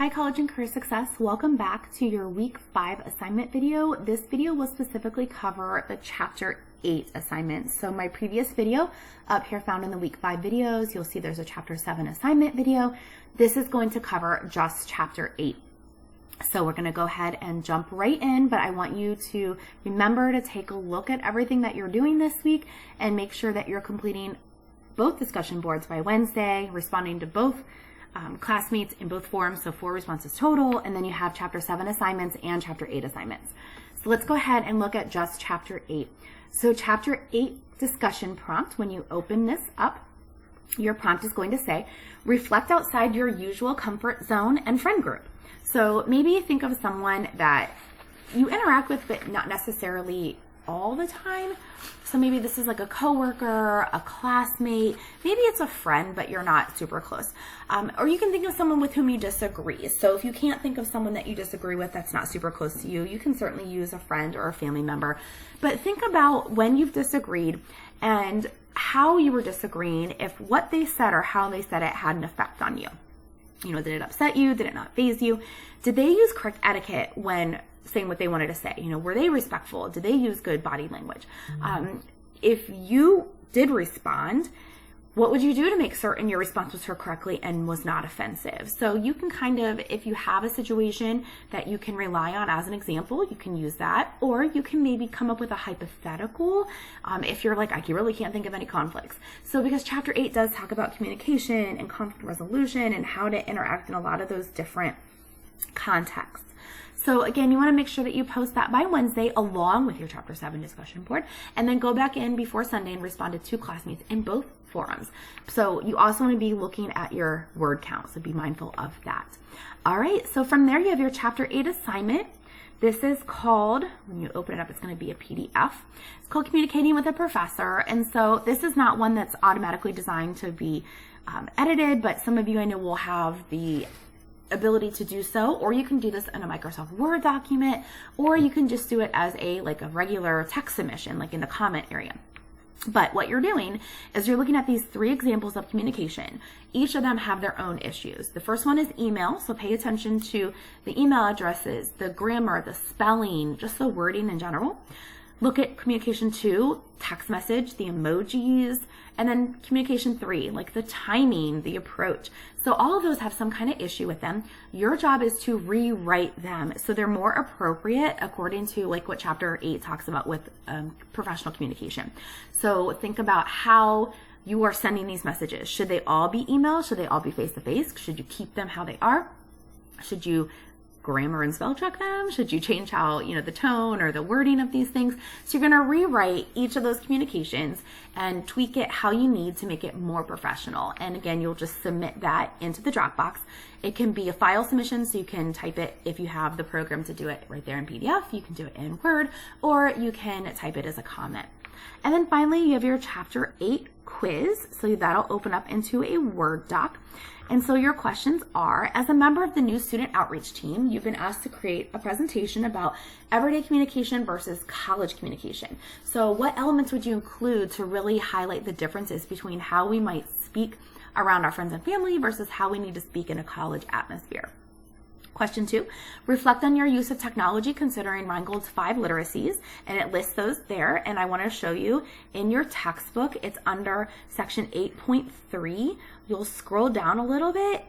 Hi College and Career Success, welcome back to your week 5 assignment video. This video will specifically cover the chapter 8 assignments. So my previous video up here found in the week 5 videos, you'll see there's a chapter 7 assignment video. This is going to cover just chapter 8. So we're going to go ahead and jump right in, but I want you to remember to take a look at everything that you're doing this week and make sure that you're completing both discussion boards by Wednesday, responding to both classmates in both forums, so 4 responses total, and then you have chapter 7 assignments and chapter 8 assignments. So let's go ahead and look at just chapter 8. So chapter 8 discussion prompt, when you open this up, your prompt is going to say, reflect outside your usual comfort zone and friend group. So maybe think of someone that you interact with, but not necessarily all the time. So maybe this is like a coworker, a classmate, maybe it's a friend, but you're not super close. Or you can think of someone with whom you disagree. So if you can't think of someone that you disagree with that's not super close to you, you can certainly use a friend or a family member. But think about when you've disagreed and how you were disagreeing, if what they said or how they said it had an effect on you. You know, did it upset you? Did it not faze you? Did they use correct etiquette when saying what they wanted to say? You know, were they respectful? Did they use good body language? If you did respond, what would you do to make certain your response was heard correctly and was not offensive? So you can kind of, if you have a situation that you can rely on as an example, you can use that, or you can maybe come up with a hypothetical if you're like, I really can't think of any conflicts. So because chapter 8 does talk about communication and conflict resolution and how to interact in a lot of those different contexts. So again, you want to make sure that you post that by Wednesday along with your chapter 7 discussion board, and then go back in before Sunday and respond to 2 classmates in both forums. So you also want to be looking at your word count, so be mindful of that. All right, so from there you have your chapter 8 assignment. This is called, when you open it up, it's going to be a PDF. It's called Communicating with a Professor. And so this is not one that's automatically designed to be edited, but some of you I know will have the ability to do so, or you can do this in a Microsoft Word document, or you can just do it as a regular text submission, like in the comment area. But what you're doing is you're looking at these 3 examples of communication. Each of them have their own issues. The first one is email, so pay attention to the email addresses, the grammar, the spelling, just the wording in general. Look at communication 2, text message, the emojis, and then communication 3, like the timing, the approach. So all of those have some kind of issue with them. Your job is to rewrite them so they're more appropriate according to like what chapter 8 talks about with professional communication. So think about how you are sending these messages. Should they all be email? Should they all be face-to-face? Should you keep them how they are? Should you grammar and spell check them? Should you change how, the tone or the wording of these things? So you're going to rewrite each of those communications and tweak it how you need to make it more professional. And again, you'll just submit that into the Dropbox. It can be a file submission, so you can type it if you have the program to do it right there in PDF. You can do it in Word, or you can type it as a comment. And then finally, you have your chapter 8 quiz. So that'll open up into a Word doc. And so your questions are, as a member of the new student outreach team, you've been asked to create a presentation about everyday communication versus college communication. So what elements would you include to really highlight the differences between how we might speak around our friends and family versus how we need to speak in a college atmosphere? Question 2, reflect on your use of technology considering Reingold's 5 literacies, and it lists those there. And I want to show you in your textbook, it's under section 8.3. You'll scroll down a little bit,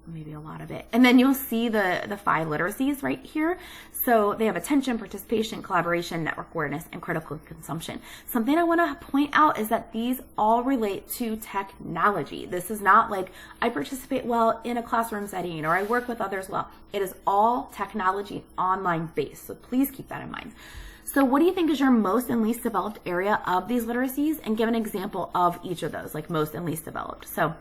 maybe a lot of it, and then you'll see the 5 literacies right here. So they have attention, participation, collaboration, network awareness, and critical consumption. Something I want to point out is that these all relate to technology. This is not like I participate well in a classroom setting or I work with others well. It is all technology online based. So please keep that in mind. So what do you think is your most and least developed area of these literacies? And give an example of each of those, like most and least developed. So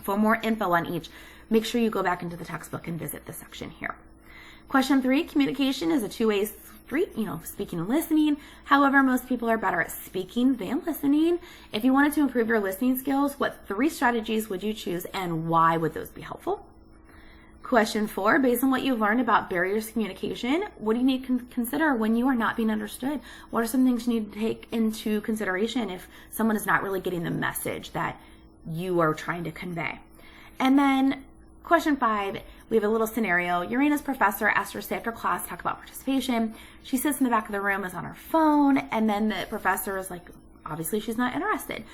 for more info on each, make sure you go back into the textbook and visit the section here. Question 3, communication is a two-way street, speaking and listening. However, most people are better at speaking than listening. If you wanted to improve your listening skills, what 3 strategies would you choose and why would those be helpful? Question 4, based on what you've learned about barriers to communication, what do you need to consider when you are not being understood? What are some things you need to take into consideration if someone is not really getting the message that you are trying to convey? And then question 5, we have a little scenario. Urena's professor asked her to stay after class, talk about participation. She sits in the back of the room, is on her phone, and then the professor is like, obviously she's not interested.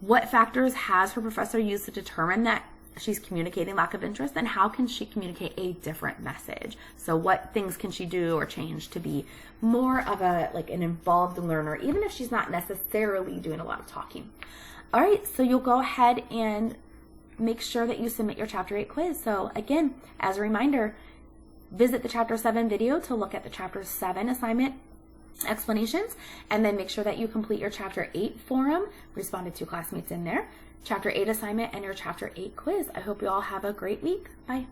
What factors has her professor used to determine that she's communicating lack of interest, and how can she communicate a different message? So what things can she do or change to be more of an involved learner, even if she's not necessarily doing a lot of talking? All right, so you'll go ahead and make sure that you submit your Chapter 8 quiz. So again, as a reminder, visit the Chapter 7 video to look at the Chapter 7 assignment explanations, and then make sure that you complete your Chapter 8 forum, respond to 2 classmates in there, Chapter 8 assignment, and your Chapter 8 quiz. I hope you all have a great week. Bye.